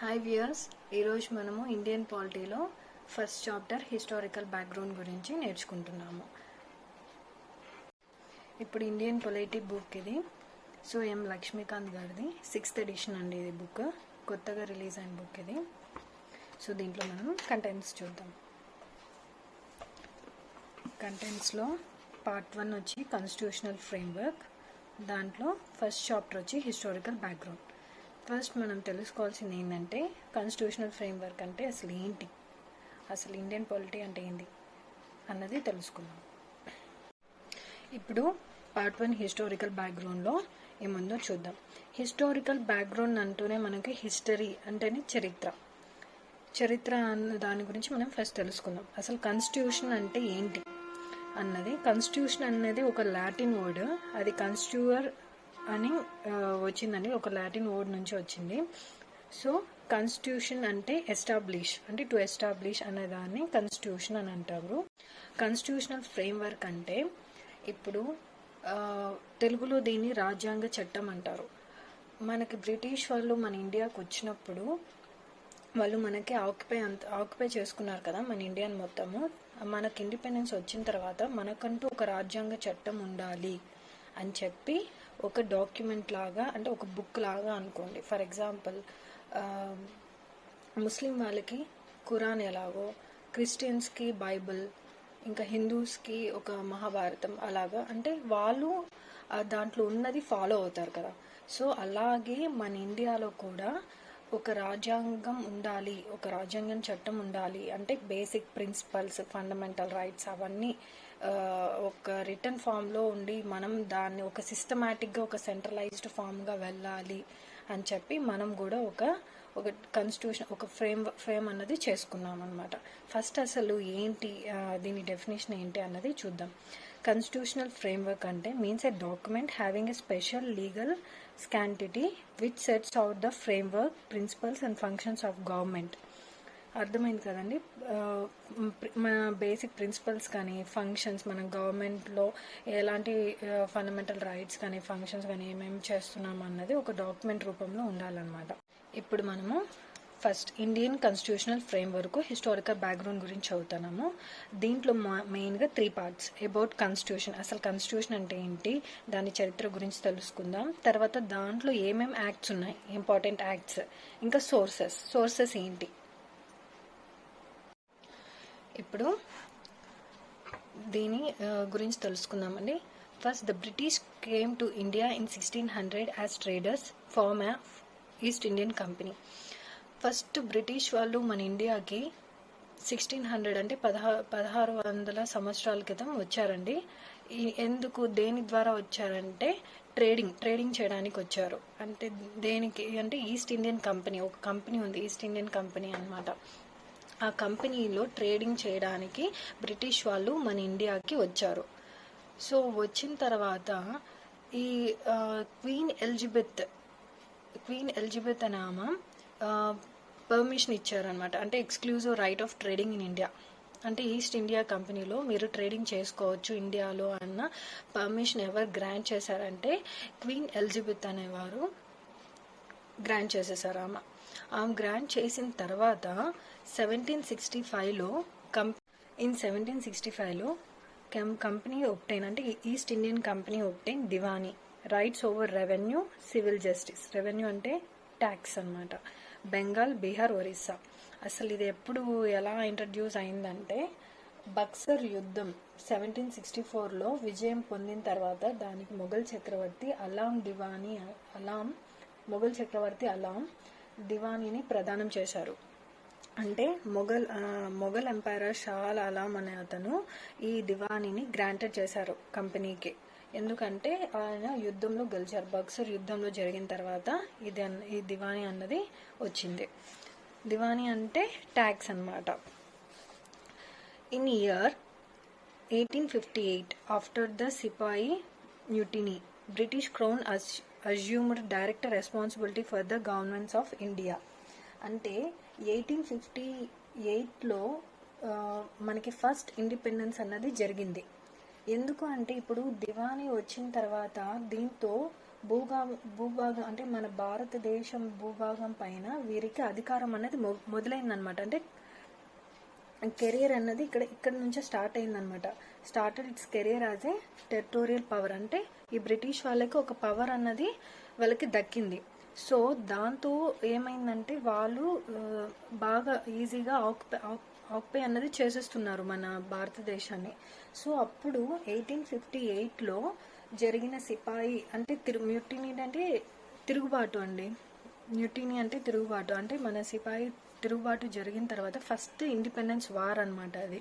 Hi viewers, ఈరోజు మనము Indian పాలిటీలో ఫస్ట్ చాప్టర్ హిస్టారికల్ బ్యాక్గ్రౌండ్ గురించి నేర్చుకుంటున్నాము. ఇప్పుడు ఇండియన్ పొలిటీ బుక్ ఇది. సో ఎం లక్ష్మీకాంత్ గారిది 6th ఎడిషన్ అండి. ఇది బుక్ కొత్తగా రిలీజ్ అయిన బుక్ ఇది. సో దీంట్లో మనం కంటెంట్స్ చూద్దాం. కంటెంట్స్లో పార్ట్ 1 వచ్చి కాన్స్టిట్యూషనల్ ఫ్రేమ్వర్క్. దాంట్లో ఫస్ట్ చాప్టర్ వచ్చి హిస్టారికల్ బ్యాక్గ్రౌండ్. ఫస్ట్ మనం తెలుసుకోవాల్సింది ఏంటంటే కాన్స్టిట్యూషనల్ ఫ్రేమ్వర్క్ అంటే అసలు ఏంటి, అసలు ఇండియన్ పాలిటీ అంటే ఏంటి అన్నది తెలుసుకుందాం. ఇప్పుడు పార్ట్ 1 హిస్టారికల్ బ్యాక్గ్రౌండ్లో ఏముందో చూద్దాం. హిస్టారికల్ బ్యాక్గ్రౌండ్ అంటూనే మనకి హిస్టరీ అంటేనే చరిత్ర అన్న దాని గురించి మనం ఫస్ట్ తెలుసుకుందాం. అసలు కాన్స్టిట్యూషన్ అంటే ఏంటి అన్నది. కాన్స్టిట్యూషన్ అనేది ఒక లాటిన్ వర్డ్, అది కాన్స్టిట్యూయర్ అని వచ్చిందండి, ఒక లాటిన్ వర్డ్ నుంచి వచ్చింది. సో కాన్స్టిట్యూషన్ అంటే ఎస్టాబ్లిష్, అంటే టు ఎస్టాబ్లిష్ అనే దాన్ని కాన్స్టిట్యూషన్ అని అంటారు. కాన్స్టిట్యూషనల్ ఫ్రేమ్వర్క్ అంటే ఇప్పుడు తెలుగులో దీన్ని రాజ్యాంగ చట్టం అంటారు. మనకి బ్రిటిష్ వాళ్ళు మన ఇండియాకి వచ్చినప్పుడు వాళ్ళు మనకి ఆక్యుపై చేసుకున్నారు కదా మన ఇండియాని మొత్తము. మనకి ఇండిపెండెన్స్ వచ్చిన తర్వాత మనకంటూ ఒక రాజ్యాంగ చట్టం ఉండాలి అని చెప్పి ఒక డాక్యుమెంట్ లాగా, అంటే ఒక బుక్ లాగా అనుకోండి. ఫర్ ఎగ్జాంపుల్ ముస్లిం వాళ్ళకి ఖురాన్ ఎలాగో, క్రిస్టియన్స్కి బైబిల్, ఇంకా హిందూస్కి ఒక మహాభారతం అలాగా, అంటే వాళ్ళు దాంట్లో ఉన్నది ఫాలో అవుతారు కదా. సో అలాగే మన ఇండియాలో కూడా ఒక రాజ్యాంగం ఉండాలి, ఒక రాజ్యాంగం చట్టం ఉండాలి. అంటే బేసిక్ ప్రిన్సిపల్స్, ఫండమెంటల్ రైట్స్ అవన్నీ ఒక రిటర్న్ ఫామ్లో ఉండి మనం దాన్ని ఒక సిస్టమాటిక్గా ఒక సెంట్రలైజ్డ్ ఫామ్గా వెళ్ళాలి అని చెప్పి మనం కూడా ఒక కాన్స్టిట్యూషన్, ఒక ఫ్రేమ్ అన్నది చేసుకున్నాం అనమాట. ఫస్ట్ అసలు ఏంటి దీని డెఫినేషన్ ఏంటి అన్నది చూద్దాం. కాన్స్టిట్యూషనల్ ఫ్రేమ్వర్క్ అంటే means a document having a special legal sanctity which sets out the framework, principles and functions of government. అర్థమైంది కదండి. మన బేసిక్ ప్రిన్సిపల్స్ కానీ ఫంక్షన్స్, మన గవర్నమెంట్లో ఎలాంటి ఫండమెంటల్ రైట్స్ కానీ ఫంక్షన్స్ కానీ ఏమేమి చేస్తున్నాం అన్నది ఒక డాక్యుమెంట్ రూపంలో ఉండాలన్నమాట. ఇప్పుడు మనము first Indian constitutional framework historical background గురించి చదువుతున్నాము. దీంట్లో మెయిన్గా 3 పార్ట్స్. అబౌట్ కాన్స్టిట్యూషన్, అసలు కాన్స్టిట్యూషన్ అంటే ఏంటి, దాని చరిత్ర గురించి తెలుసుకుందాం. తర్వాత దాంట్లో ఏమేమి యాక్ట్స్ ఉన్నాయి, ఇంపార్టెంట్ యాక్ట్స్, ఇంకా సోర్సెస్ ఏంటి. ఇప్పుడు దీని గురించి తెలుసుకుందామండి. First the British came to India in 1600 as traders from of East Indian company. First British వాళ్ళు మన ఇండియాకి 1600 అంటే 1600 సంవత్సరాల క్రితం వచ్చారండి. ఎందుకు, దేని ద్వారా వచ్చారంటే ట్రేడింగ్ చేయడానికి వచ్చారు. అంటే దేనికి అంటే ఈస్ట్ ఇండియన్ కంపెనీ, ఒక కంపెనీ ఉంది, ఈస్ట్ ఇండియన్ కంపెనీ అన్నమాట. ఆ కంపెనీలో ట్రేడింగ్ చేయడానికి బ్రిటిష్ వాళ్ళు మన ఇండియాకి వచ్చారు. సో వచ్చిన తర్వాత ఈ క్వీన్ ఎలిజబెత్ అనే ఆమె పర్మిషన్ ఇచ్చారనమాట. అంటే exclusive right of trading in India, అంటే ఈస్ట్ ఇండియా కంపెనీలో మీరు ట్రేడింగ్ చేసుకోవచ్చు ఇండియాలో అన్న పర్మిషన్ ఎవరు గ్రాంట్ చేశారంటే క్వీన్ ఎలిజబెత్ అనేవారు గ్రాంట్ చేసేసారు. ఆమె గ్రాంట్ చేసిన తర్వాత 1765లో కంపెనీ ఒబ్టైన్, అంటే East Indian company obtain diwani rights over revenue, civil justice. Revenue అంటే ట్యాక్స్ అన్నమాట. బెంగాల్, బీహార్, ఒరిస్సా. అసలు ఇది ఎప్పుడు ఎలా ఇంట్రడ్యూస్ అయిందంటే బక్సర్ యుద్ధం 1764లో విజయం పొందిన తర్వాత దానికి మొఘల్ చక్రవర్తి అలాం దివానీని ప్రదానం చేశారు. అంటే మొఘల్ ఎంపైరర్ షా ఆలం అనే అతను ఈ దివానీని గ్రాంటెడ్ చేశారు కంపెనీకి. ఎందుకంటే ఆయన యుద్ధంలో గెలిచారు. బక్సర్ యుద్ధంలో జరిగిన తర్వాత ఈ దివానీ అన్నది వచ్చింది. దివానీ అంటే ట్యాక్స్ అన్నమాట. In year 1858 after the sepoy mutiny, British crown assumed direct responsibility for the governments of India. అంటే 1858లో మనకి ఫస్ట్ ఇండిపెండెన్స్ అన్నది జరిగింది. ఎందుకు అంటే ఇప్పుడు దివానీ వచ్చిన తర్వాత దీంతో భూభాగం అంటే మన భారతదేశం భూభాగం పైన వీరికి అధికారం అనేది మొదలైందనమాట. అంటే కెరియర్ అన్నది ఇక్కడ నుంచే స్టార్ట్ అయిందనమాట. Started it's career as a territorial power. అంటే ఈ బ్రిటిష్ వాళ్ళకి ఒక పవర్ అన్నది వాళ్ళకి దక్కింది. సో దాంతో ఏమైందంటే వాళ్ళు బాగా ఈజీగా ఆక్యుపై అన్నది చేసేస్తున్నారు మన భారతదేశాన్ని. సో అప్పుడు 1858లో జరిగిన సిపాయి అంటే మ్యూటినీ అంటే తిరుగుబాటు అండి. మ్యూటినీ అంటే తిరుగుబాటు. అంటే మన సిపాయి తిరుగుబాటు జరిగిన తర్వాత ఫస్ట్ ఇండిపెండెన్స్ వార్ అన్నమాట అది.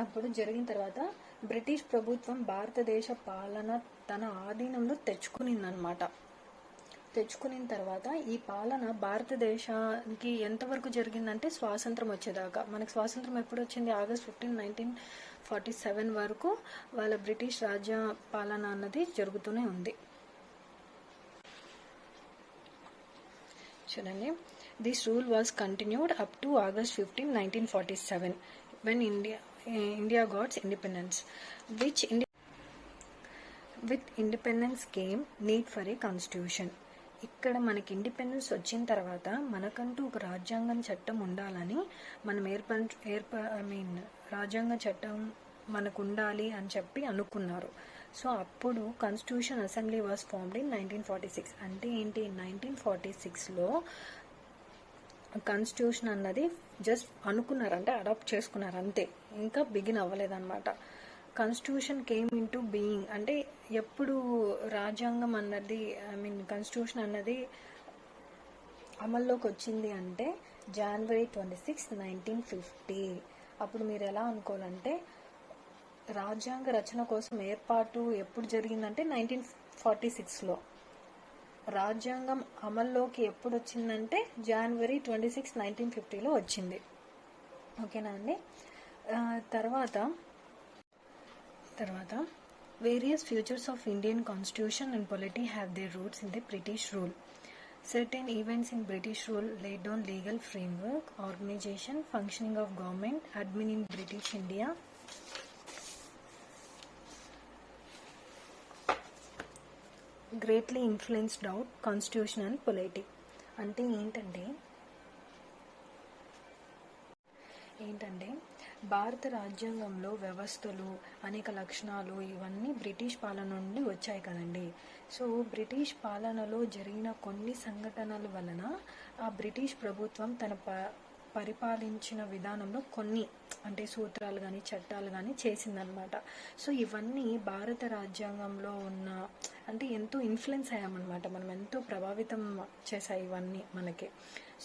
అప్పుడు జరిగిన తర్వాత బ్రిటిష్ ప్రభుత్వం భారతదేశ పాలన తన ఆధీనంలో తెచ్చుకునిందనమాట. తెచ్చుకున్న తర్వాత ఈ పాలన భారతదేశానికి ఎంతవరకు జరిగిందంటే స్వాతంత్రం వచ్చేదాకా. మనకు స్వాతంత్రం ఎప్పుడు వచ్చింది? August 15, 1947 వరకు వాళ్ళ బ్రిటిష్ రాజ్య పాలన అన్నది జరుగుతూనే ఉంది. చూడండి, this rule was continued up to August 15, 1947 when India got independence. With independence came need for a constitution. ఇక్కడ మనకి ఇండిపెండెన్స్ వచ్చిన తర్వాత మనకంటూ ఒక రాజ్యాంగం చట్టం ఉండాలని మనం రాజ్యాంగ చట్టం మనకు ఉండాలి అని చెప్పి అనుకున్నారు. సో అప్పుడు constitution assembly was formed in 1946. అంటే ఏంటి? 1946లో కాన్స్టిట్యూషన్ అన్నది జస్ట్ అనుకున్నారు, అంటే అడాప్ట్ చేసుకున్నారు అంతే, ఇంకా బిగిన్ అవ్వలేదన్నమాట. Constitution came into being అంటే ఎప్పుడు రాజ్యాంగం అన్నది కాన్స్టిట్యూషన్ అన్నది అమల్లోకి వచ్చింది అంటే January 26, 1950. అప్పుడు మీరు ఎలా అనుకోవాలంటే రాజ్యాంగ రచన కోసం ఏర్పాటు ఎప్పుడు జరిగిందంటే 1946లో. రాజ్యాంగం అమల్లోకి ఎప్పుడు వచ్చిందంటే January 26, 1950లో వచ్చింది. ఓకేనా అండి? తర్వాత various features of Indian constitution and polity have their roots in the British rule. Certain events in British rule laid down legal framework, organization, functioning of government, admin in British India. Greatly influenced out constitution and polity. అంటే ఏంటంటే భారత రాజ్యాంగంలో వ్యవస్థలు, అనేక లక్షణాలు ఇవన్నీ British పాలన నుండి వచ్చాయి కదండి. సో బ్రిటిష్ పాలనలో జరిగిన కొన్ని సంఘటనల వలన ఆ బ్రిటిష్ ప్రభుత్వం తన పరిపాలించిన విధానంలో కొన్ని అంటే సూత్రాలు కానీ చట్టాలు కానీ చేసిందనమాట. సో ఇవన్నీ భారత రాజ్యాంగంలో ఉన్న అంటే ఎంతో ఇన్ఫ్లుయెన్స్ అయ్యామన్నమాట, మనం ఎంతో ప్రభావితం చేశాయి ఇవన్నీ మనకి.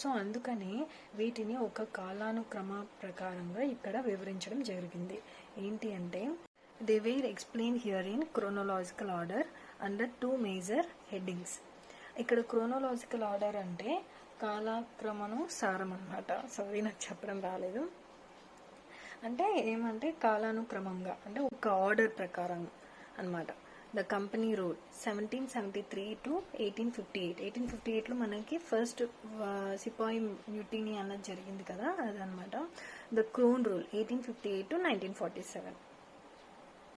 సో అందుకని వీటిని ఒక కాలానుక్రమ ప్రకారంగా ఇక్కడ వివరించడం జరిగింది. ఏంటి అంటే they were explain here in chronological order under 2 major headings. ఇక్కడ క్రోనలాజికల్ ఆర్డర్ అంటే కాలక్రమను సారం అన్నమాట. సారీ, నాకు చెప్పడం రాలేదు. అంటే ఏమంటే కాలానుక్రమంగా అంటే ఒక ఆర్డర్ ప్రకారం అన్నమాట. The company rule 1773 to 1858. 1858లో మనకి ఫస్ట్ సిపాయి మ్యూటినీ అన్నది జరిగింది కదా, అదనమాట. The crown rule 1858 to 1947.